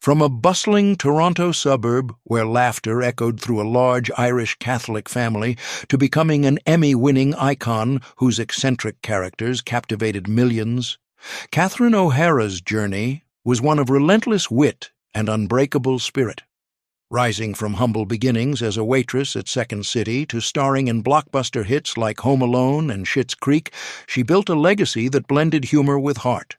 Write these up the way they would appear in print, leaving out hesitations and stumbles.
From a bustling Toronto suburb where laughter echoed through a large Irish Catholic family to becoming an Emmy-winning icon whose eccentric characters captivated millions, Catherine O'Hara's journey was one of relentless wit and unbreakable spirit. Rising from humble beginnings as a waitress at Second City to starring in blockbuster hits like Home Alone and Schitt's Creek, she built a legacy that blended humor with heart.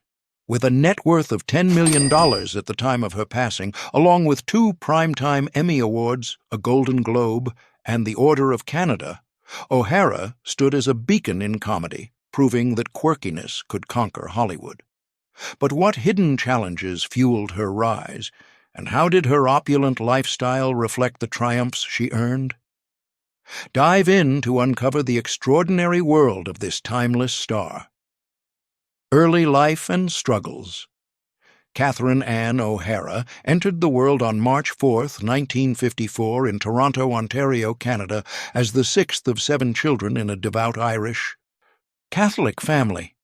With a net worth of $10 million at the time of her passing, along with 2 Primetime Emmy Awards, a Golden Globe, and the Order of Canada, O'Hara stood as a beacon in comedy, proving that quirkiness could conquer Hollywood. But what hidden challenges fueled her rise, and how did her opulent lifestyle reflect the triumphs she earned? Dive in to uncover the extraordinary world of this timeless star. Early life and struggles. Catherine Ann O'Hara entered the world on March 4, 1954, in Toronto, Ontario, Canada, as the 6th of 7 children in a devout Irish Catholic family.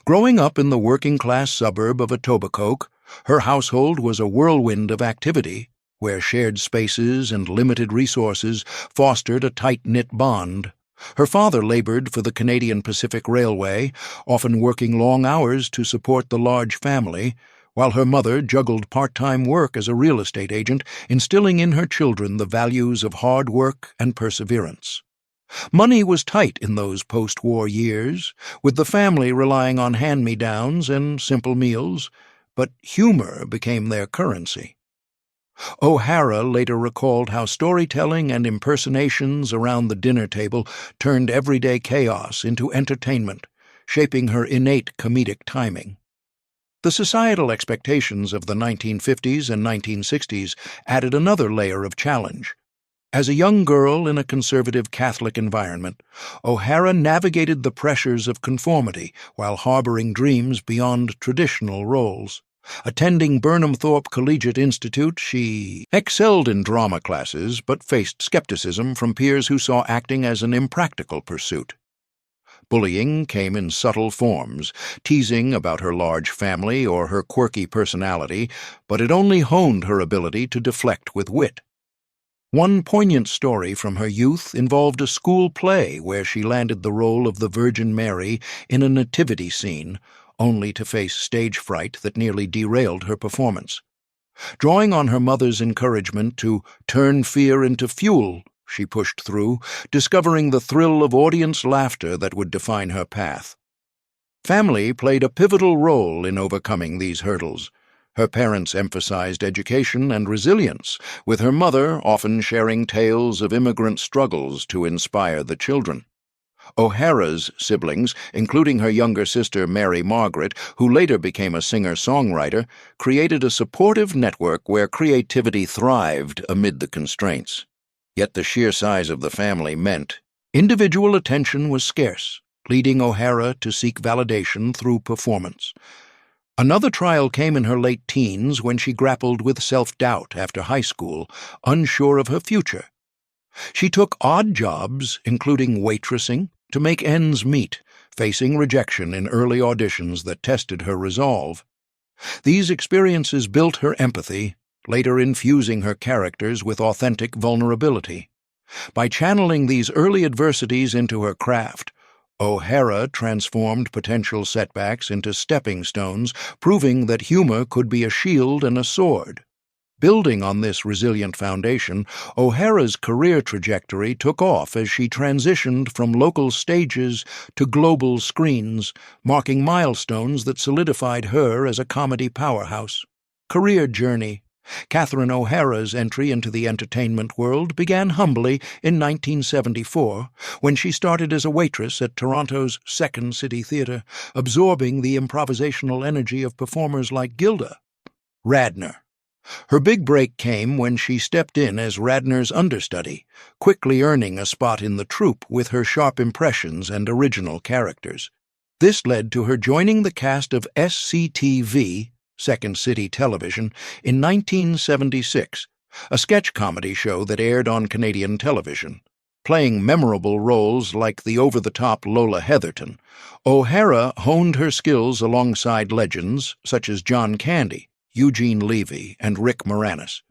Growing up in the working-class suburb of Etobicoke, her household was a whirlwind of activity, where shared spaces and limited resources fostered a tight-knit bond. Her father labored for the Canadian Pacific Railway, often working long hours to support the large family, while her mother juggled part-time work as a real estate agent, instilling in her children the values of hard work and perseverance. Money was tight in those post-war years, with the family relying on hand-me-downs and simple meals, but humor became their currency. O'Hara later recalled how storytelling and impersonations around the dinner table turned everyday chaos into entertainment, shaping her innate comedic timing. The societal expectations of the 1950s and 1960s added another layer of challenge. As a young girl in a conservative Catholic environment, O'Hara navigated the pressures of conformity while harboring dreams beyond traditional roles. Attending Burnham Thorpe Collegiate Institute, she excelled in drama classes but faced skepticism from peers who saw acting as an impractical pursuit. Bullying came in subtle forms, teasing about her large family or her quirky personality, but it only honed her ability to deflect with wit. One poignant story from her youth involved a school play where she landed the role of the Virgin Mary in a nativity scene, only to face stage fright that nearly derailed her performance. Drawing on her mother's encouragement to turn fear into fuel, she pushed through, discovering the thrill of audience laughter that would define her path. Family played a pivotal role in overcoming these hurdles. Her parents emphasized education and resilience, with her mother often sharing tales of immigrant struggles to inspire the children. O'Hara's siblings, including her younger sister Mary Margaret, who later became a singer-songwriter, created a supportive network where creativity thrived amid the constraints. Yet the sheer size of the family meant individual attention was scarce, leading O'Hara to seek validation through performance. Another trial came in her late teens when she grappled with self-doubt after high school, unsure of her future. She took odd jobs, including waitressing, to make ends meet, facing rejection in early auditions that tested her resolve. These experiences built her empathy, later infusing her characters with authentic vulnerability. By channeling these early adversities into her craft, O'Hara transformed potential setbacks into stepping stones, proving that humor could be a shield and a sword. Building on this resilient foundation, O'Hara's career trajectory took off as she transitioned from local stages to global screens, marking milestones that solidified her as a comedy powerhouse. Career journey. Catherine O'Hara's entry into the entertainment world began humbly in 1974, when she started as a waitress at Toronto's Second City Theatre, absorbing the improvisational energy of performers like Gilda Radner. Her big break came when she stepped in as Radner's understudy, quickly earning a spot in the troupe with her sharp impressions and original characters. This led to her joining the cast of SCTV, Second City Television, in 1976, a sketch comedy show that aired on Canadian television. Playing memorable roles like the over-the-top Lola Heatherton, O'Hara honed her skills alongside legends such as John Candy, Eugene Levy, and Rick Moranis.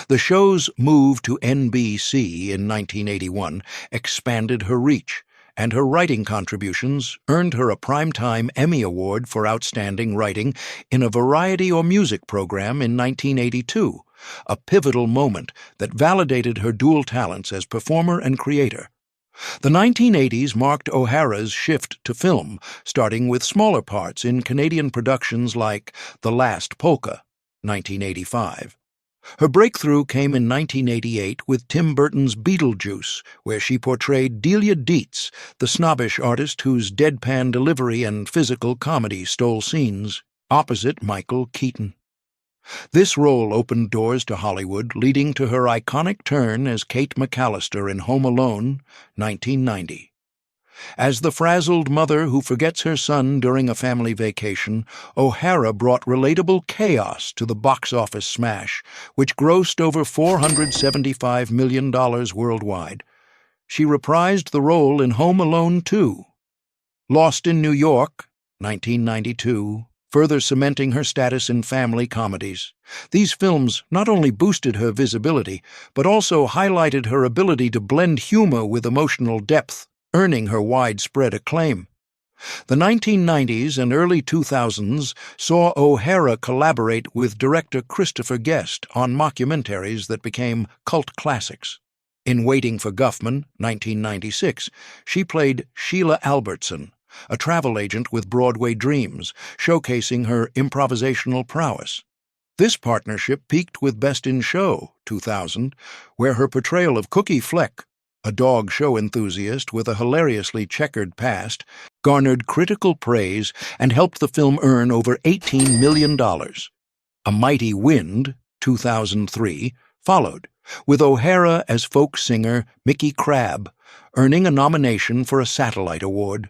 The show's move to NBC in 1981 expanded her reach, and her writing contributions earned her a Primetime Emmy Award for Outstanding Writing in a Variety or Music program in 1982, a pivotal moment that validated her dual talents as performer and creator. The 1980s marked O'Hara's shift to film, starting with smaller parts in Canadian productions like The Last Polka, 1985. Her breakthrough came in 1988 with Tim Burton's Beetlejuice, where she portrayed Delia Dietz, the snobbish artist whose deadpan delivery and physical comedy stole scenes, opposite Michael Keaton. This role opened doors to Hollywood, leading to her iconic turn as Kate McAllister in Home Alone, 1990. As the frazzled mother who forgets her son during a family vacation, O'Hara brought relatable chaos to the box office smash, which grossed over $475 million worldwide. She reprised the role in Home Alone 2. Lost in New York, 1992, further cementing her status in family comedies. These films not only boosted her visibility, but also highlighted her ability to blend humor with emotional depth, earning her widespread acclaim. The 1990s and early 2000s saw O'Hara collaborate with director Christopher Guest on mockumentaries that became cult classics. In Waiting for Guffman, 1996, she played Sheila Albertson, a travel agent with Broadway dreams, showcasing her improvisational prowess. This partnership peaked with Best in Show, 2000, where her portrayal of Cookie Fleck, a dog show enthusiast with a hilariously checkered past, garnered critical praise and helped the film earn over $18 million. A Mighty Wind, 2003, followed, with O'Hara as folk singer Mickey Crab, earning a nomination for a Satellite Award.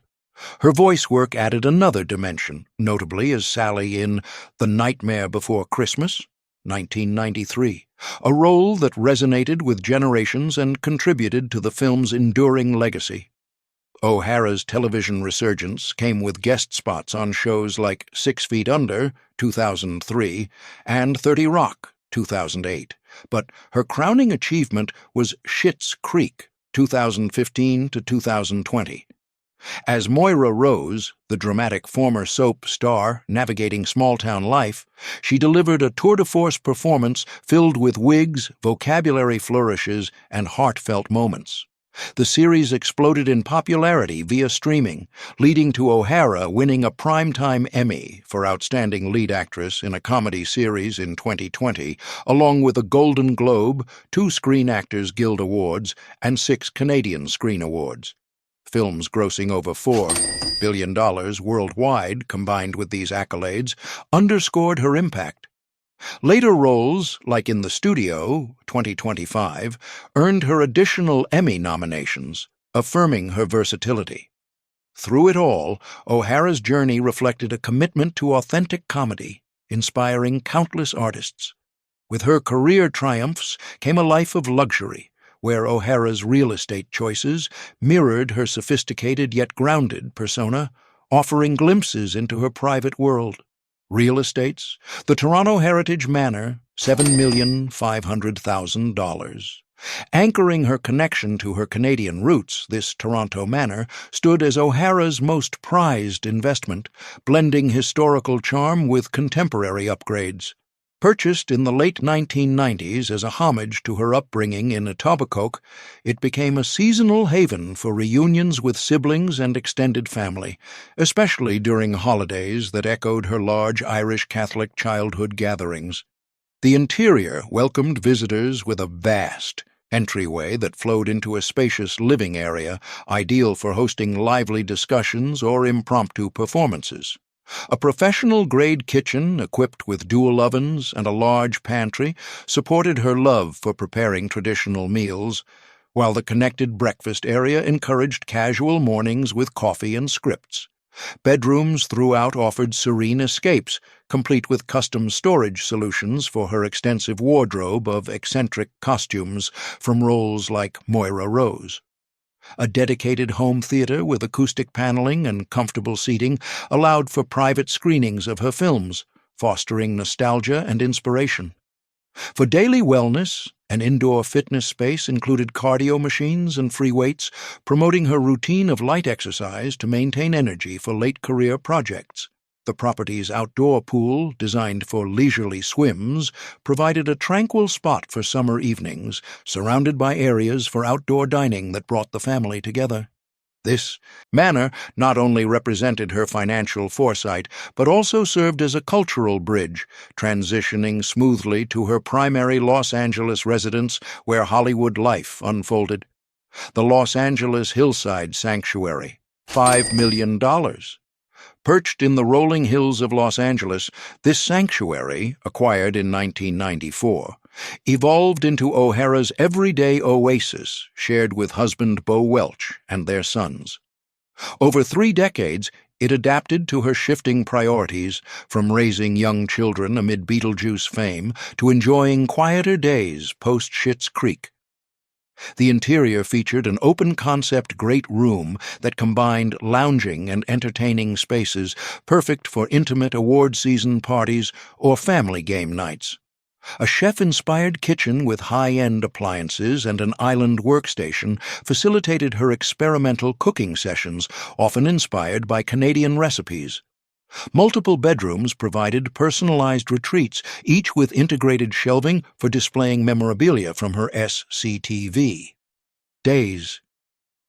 Her voice work added another dimension, notably as Sally in The Nightmare Before Christmas, 1993, a role that resonated with generations and contributed to the film's enduring legacy. O'Hara's television resurgence came with guest spots on shows like 6 Feet Under, 2003, and 30 Rock, 2008, but her crowning achievement was Schitt's Creek, 2015 to 2020. As Moira Rose, the dramatic former soap star navigating small-town life, she delivered a tour-de-force performance filled with wigs, vocabulary flourishes, and heartfelt moments. The series exploded in popularity via streaming, leading to O'Hara winning a Primetime Emmy for Outstanding Lead Actress in a Comedy Series in 2020, along with a Golden Globe, 2 Screen Actors Guild Awards, and 6 Canadian Screen Awards. Films grossing over $4 billion worldwide, combined with these accolades, underscored her impact. Later roles, like in The Studio, 2025, earned her additional Emmy nominations, affirming her versatility. Through it all, O'Hara's journey reflected a commitment to authentic comedy, inspiring countless artists. With her career triumphs came a life of luxury, where O'Hara's real estate choices mirrored her sophisticated yet grounded persona, offering glimpses into her private world. Real estates, the Toronto Heritage Manor, $7,500,000. Anchoring her connection to her Canadian roots, this Toronto manor stood as O'Hara's most prized investment, blending historical charm with contemporary upgrades. Purchased in the late 1990s as a homage to her upbringing in Etobicoke, it became a seasonal haven for reunions with siblings and extended family, especially during holidays that echoed her large Irish Catholic childhood gatherings. The interior welcomed visitors with a vast entryway that flowed into a spacious living area, ideal for hosting lively discussions or impromptu performances. A professional-grade kitchen equipped with dual ovens and a large pantry supported her love for preparing traditional meals, while the connected breakfast area encouraged casual mornings with coffee and scripts. Bedrooms throughout offered serene escapes, complete with custom storage solutions for her extensive wardrobe of eccentric costumes from roles like Moira Rose. A dedicated home theater with acoustic paneling and comfortable seating allowed for private screenings of her films, fostering nostalgia and inspiration. For daily wellness, an indoor fitness space included cardio machines and free weights, promoting her routine of light exercise to maintain energy for late-career projects. The property's outdoor pool, designed for leisurely swims, provided a tranquil spot for summer evenings, surrounded by areas for outdoor dining that brought the family together. This manor not only represented her financial foresight, but also served as a cultural bridge, transitioning smoothly to her primary Los Angeles residence where Hollywood life unfolded. The Los Angeles Hillside Sanctuary, $5 million. Perched in the rolling hills of Los Angeles, this sanctuary, acquired in 1994, evolved into O'Hara's everyday oasis, shared with husband Bo Welch and their sons. Over 3 decades, it adapted to her shifting priorities, from raising young children amid Beetlejuice fame to enjoying quieter days post-Schitt's Creek. The interior featured an open-concept great room that combined lounging and entertaining spaces, perfect for intimate award-season parties or family game nights. A chef-inspired kitchen with high-end appliances and an island workstation facilitated her experimental cooking sessions, often inspired by Canadian recipes. Multiple bedrooms provided personalized retreats, each with integrated shelving for displaying memorabilia from her SCTV. Days.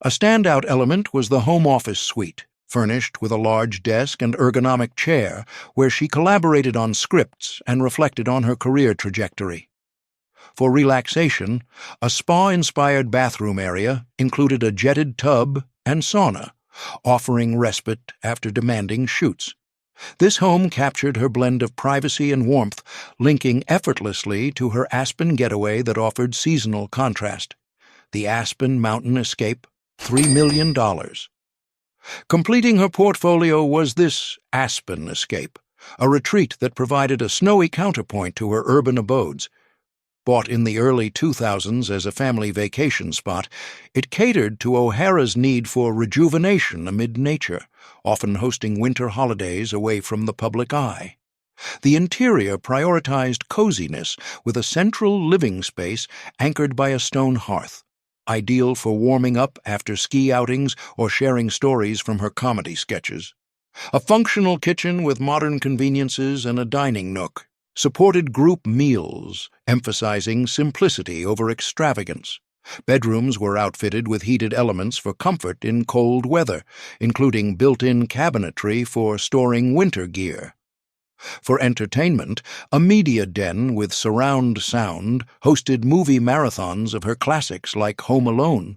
A standout element was the home office suite, furnished with a large desk and ergonomic chair, where she collaborated on scripts and reflected on her career trajectory. For relaxation, a spa-inspired bathroom area included a jetted tub and sauna, offering respite after demanding shoots. This home captured her blend of privacy and warmth, linking effortlessly to her Aspen getaway that offered seasonal contrast. The Aspen Mountain Escape, $3 million. Completing her portfolio was this Aspen Escape, a retreat that provided a snowy counterpoint to her urban abodes. Bought in the early 2000s as a family vacation spot, it catered to O'Hara's need for rejuvenation amid nature, often hosting winter holidays away from the public eye. The interior prioritized coziness with a central living space anchored by a stone hearth, ideal for warming up after ski outings or sharing stories from her comedy sketches. A functional kitchen with modern conveniences and a dining nook supported group meals, emphasizing simplicity over extravagance. Bedrooms were outfitted with heated elements for comfort in cold weather, including built-in cabinetry for storing winter gear. For entertainment, a media den with surround sound hosted movie marathons of her classics like Home Alone.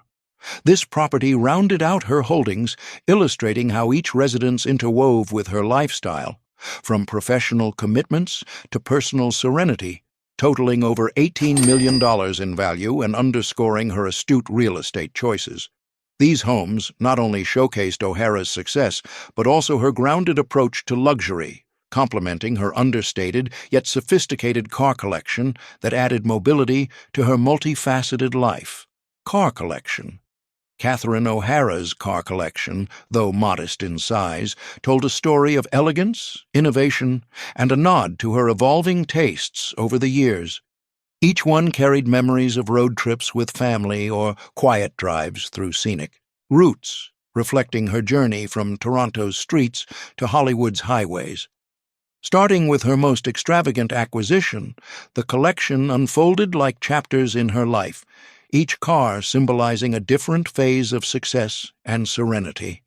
This property rounded out her holdings, illustrating how each residence interwove with her lifestyle, from professional commitments to personal serenity, totaling over $18 million in value and underscoring her astute real estate choices. These homes not only showcased O'Hara's success, but also her grounded approach to luxury, complementing her understated yet sophisticated car collection that added mobility to her multifaceted life. Car collection. Catherine O'Hara's car collection, though modest in size, told a story of elegance, innovation, and a nod to her evolving tastes over the years. Each one carried memories of road trips with family or quiet drives through scenic routes, reflecting her journey from Toronto's streets to Hollywood's highways. Starting with her most extravagant acquisition, the collection unfolded like chapters in her life, each car symbolizing a different phase of success and serenity.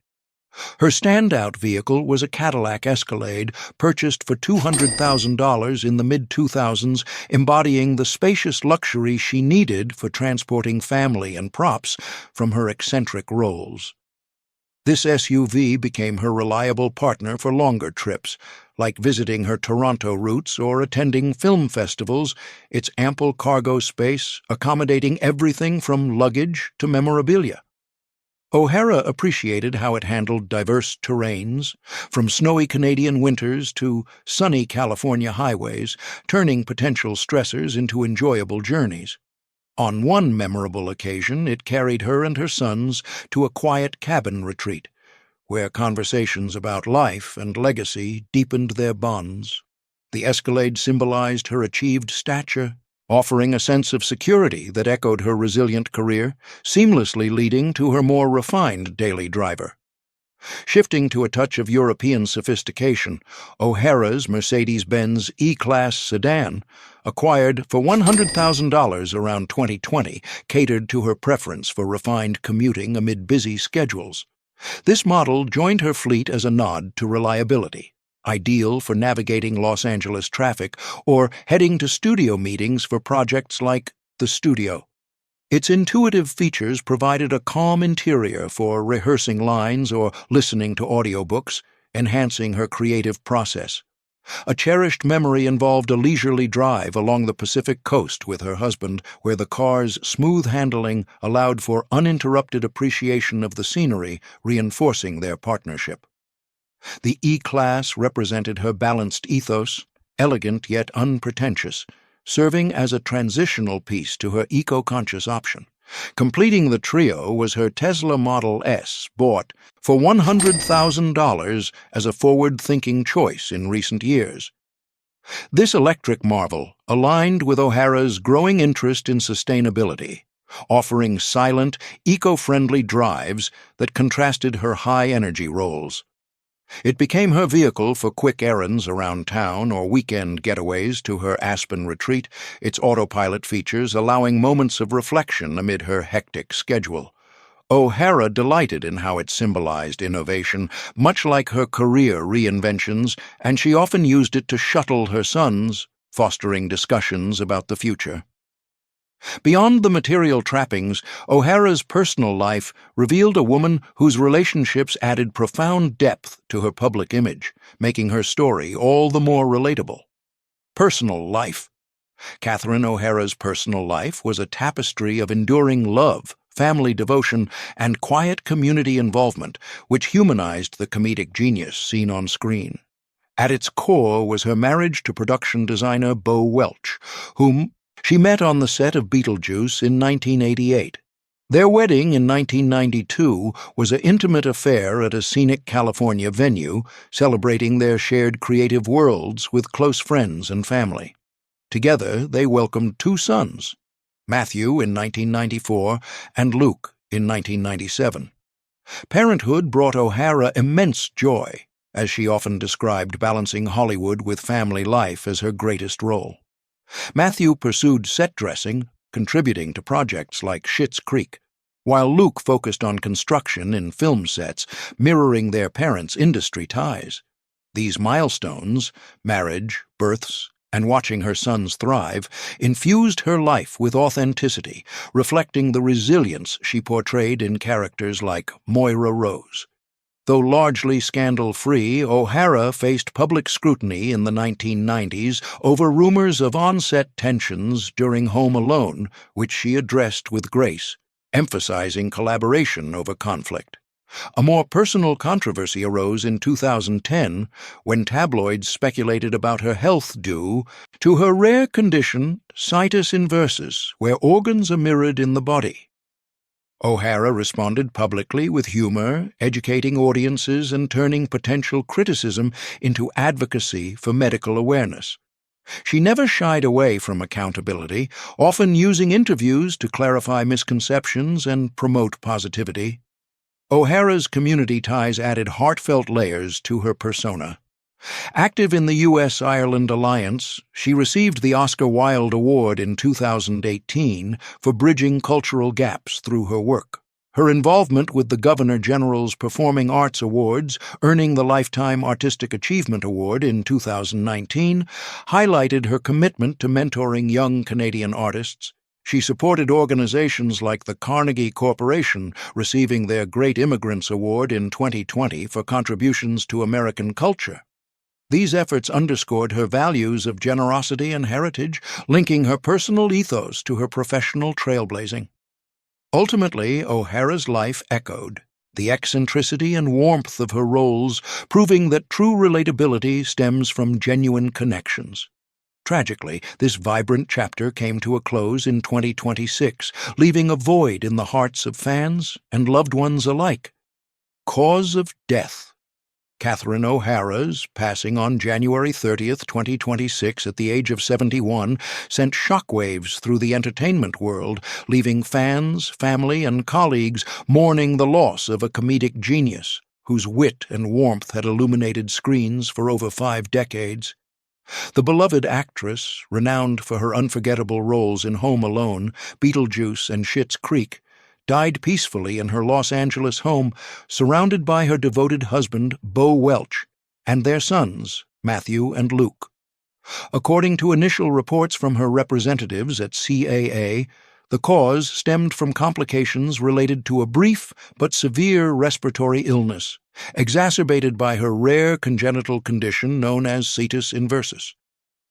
Her standout vehicle was a Cadillac Escalade purchased for $200,000 in the mid-2000s, embodying the spacious luxury she needed for transporting family and props from her eccentric roles. This SUV became her reliable partner for longer trips, like visiting her Toronto roots or attending film festivals, its ample cargo space accommodating everything from luggage to memorabilia. O'Hara appreciated how it handled diverse terrains, from snowy Canadian winters to sunny California highways, turning potential stressors into enjoyable journeys. On one memorable occasion, it carried her and her sons to a quiet cabin retreat, where conversations about life and legacy deepened their bonds. The Escalade symbolized her achieved stature, offering a sense of security that echoed her resilient career, seamlessly leading to her more refined daily driver. Shifting to a touch of European sophistication, O'Hara's Mercedes-Benz E-Class sedan, acquired for $100,000 around 2020, catered to her preference for refined commuting amid busy schedules. This model joined her fleet as a nod to reliability, ideal for navigating Los Angeles traffic or heading to studio meetings for projects like The Studio. Its intuitive features provided a calm interior for rehearsing lines or listening to audiobooks, enhancing her creative process. A cherished memory involved a leisurely drive along the Pacific coast with her husband, where the car's smooth handling allowed for uninterrupted appreciation of the scenery, reinforcing their partnership. The E-Class represented her balanced ethos, elegant yet unpretentious, serving as a transitional piece to her eco-conscious option. Completing the trio was her Tesla Model S, bought for $100,000 as a forward-thinking choice in recent years. This electric marvel aligned with O'Hara's growing interest in sustainability, offering silent, eco-friendly drives that contrasted her high-energy roles. It became her vehicle for quick errands around town or weekend getaways to her Aspen retreat, its autopilot features allowing moments of reflection amid her hectic schedule. O'Hara delighted in how it symbolized innovation, much like her career reinventions, and she often used it to shuttle her sons, fostering discussions about the future. Beyond the material trappings, O'Hara's personal life revealed a woman whose relationships added profound depth to her public image, making her story all the more relatable. Personal life. Catherine O'Hara's personal life was a tapestry of enduring love, family devotion, and quiet community involvement, which humanized the comedic genius seen on screen. At its core was her marriage to production designer Bo Welch, whom she met on the set of Beetlejuice in 1988. Their wedding in 1992 was an intimate affair at a scenic California venue, celebrating their shared creative worlds with close friends and family. Together, they welcomed 2 sons, Matthew in 1994 and Luke in 1997. Parenthood brought O'Hara immense joy, as she often described balancing Hollywood with family life as her greatest role. Matthew pursued set dressing, contributing to projects like Schitt's Creek, while Luke focused on construction in film sets, mirroring their parents' industry ties. These milestones, marriage, births, and watching her sons thrive, infused her life with authenticity, reflecting the resilience she portrayed in characters like Moira Rose. Though largely scandal-free, O'Hara faced public scrutiny in the 1990s over rumors of on-set tensions during Home Alone, which she addressed with grace, emphasizing collaboration over conflict. A more personal controversy arose in 2010 when tabloids speculated about her health due to her rare condition, situs inversus, where organs are mirrored in the body. O'Hara responded publicly with humor, educating audiences and turning potential criticism into advocacy for medical awareness. She never shied away from accountability, often using interviews to clarify misconceptions and promote positivity. O'Hara's community ties added heartfelt layers to her persona. Active in the U.S.-Ireland alliance, she received the Oscar Wilde Award in 2018 for bridging cultural gaps through her work. Her involvement with the Governor General's Performing Arts Awards, earning the Lifetime Artistic Achievement Award in 2019, highlighted her commitment to mentoring young Canadian artists. She supported organizations like the Carnegie Corporation, receiving their Great Immigrants Award in 2020 for contributions to American culture. These efforts underscored her values of generosity and heritage, linking her personal ethos to her professional trailblazing. Ultimately, O'Hara's life echoed the eccentricity and warmth of her roles, proving that true relatability stems from genuine connections. Tragically, this vibrant chapter came to a close in 2026, leaving a void in the hearts of fans and loved ones alike. Cause of death. Catherine O'Hara's, passing on January 30th, 2026 at the age of 71, sent shockwaves through the entertainment world, leaving fans, family, and colleagues mourning the loss of a comedic genius whose wit and warmth had illuminated screens for over 5 decades. The beloved actress, renowned for her unforgettable roles in Home Alone, Beetlejuice, and Schitt's Creek, died peacefully in her Los Angeles home, surrounded by her devoted husband, Bo Welch, and their sons, Matthew and Luke. According to initial reports from her representatives at CAA, the cause stemmed from complications related to a brief but severe respiratory illness, exacerbated by her rare congenital condition known as situs inversus.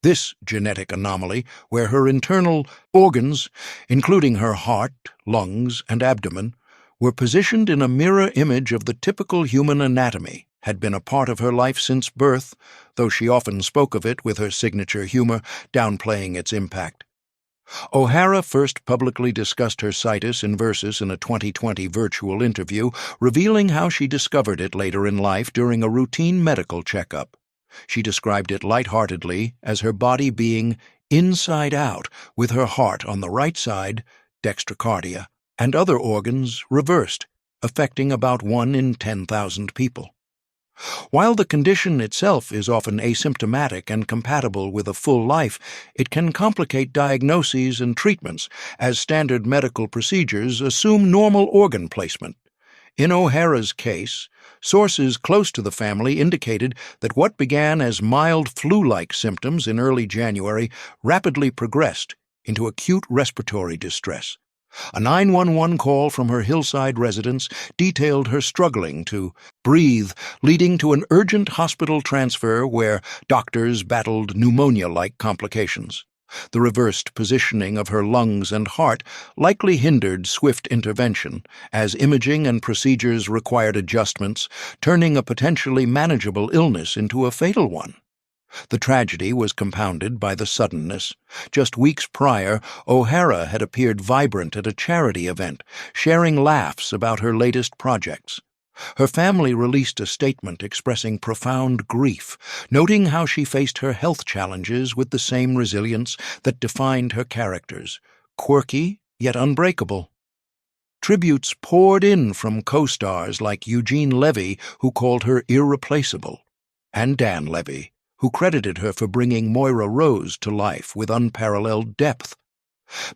This genetic anomaly, where her internal organs, including her heart, lungs, and abdomen, were positioned in a mirror image of the typical human anatomy, had been a part of her life since birth, though she often spoke of it with her signature humor, downplaying its impact. O'Hara first publicly discussed her situs inversus in a 2020 virtual interview, revealing how she discovered it later in life during a routine medical checkup. She described it lightheartedly as her body being inside out, with her heart on the right side, dextrocardia, and other organs reversed, affecting about 1 in 10,000 people. While the condition itself is often asymptomatic and compatible with a full life, it can complicate diagnoses and treatments, as standard medical procedures assume normal organ placement. In O'Hara's case, sources close to the family indicated that what began as mild flu-like symptoms in early January rapidly progressed into acute respiratory distress. A 911 call from her hillside residence detailed her struggling to breathe, leading to an urgent hospital transfer where doctors battled pneumonia-like complications. The reversed positioning of her lungs and heart likely hindered swift intervention, as imaging and procedures required adjustments, turning a potentially manageable illness into a fatal one. The tragedy was compounded by the suddenness. Just weeks prior, O'Hara had appeared vibrant at a charity event, sharing laughs about her latest projects. Her family released a statement expressing profound grief, noting how she faced her health challenges with the same resilience that defined her characters, quirky yet unbreakable. Tributes poured in from co-stars like Eugene Levy, who called her irreplaceable, and Dan Levy, who credited her for bringing Moira Rose to life with unparalleled depth.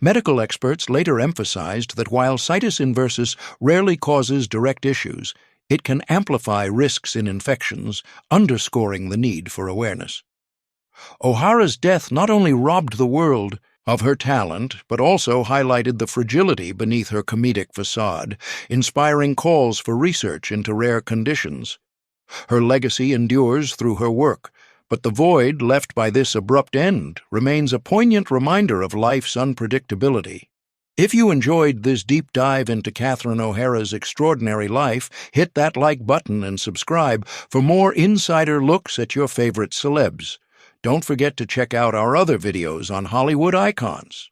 Medical experts later emphasized that while situs inversus rarely causes direct issues, it can amplify risks in infections, underscoring the need for awareness. O'Hara's death not only robbed the world of her talent, but also highlighted the fragility beneath her comedic facade, inspiring calls for research into rare conditions. Her legacy endures through her work, but the void left by this abrupt end remains a poignant reminder of life's unpredictability. If you enjoyed this deep dive into Catherine O'Hara's extraordinary life, hit that like button and subscribe for more insider looks at your favorite celebs. Don't forget to check out our other videos on Hollywood icons.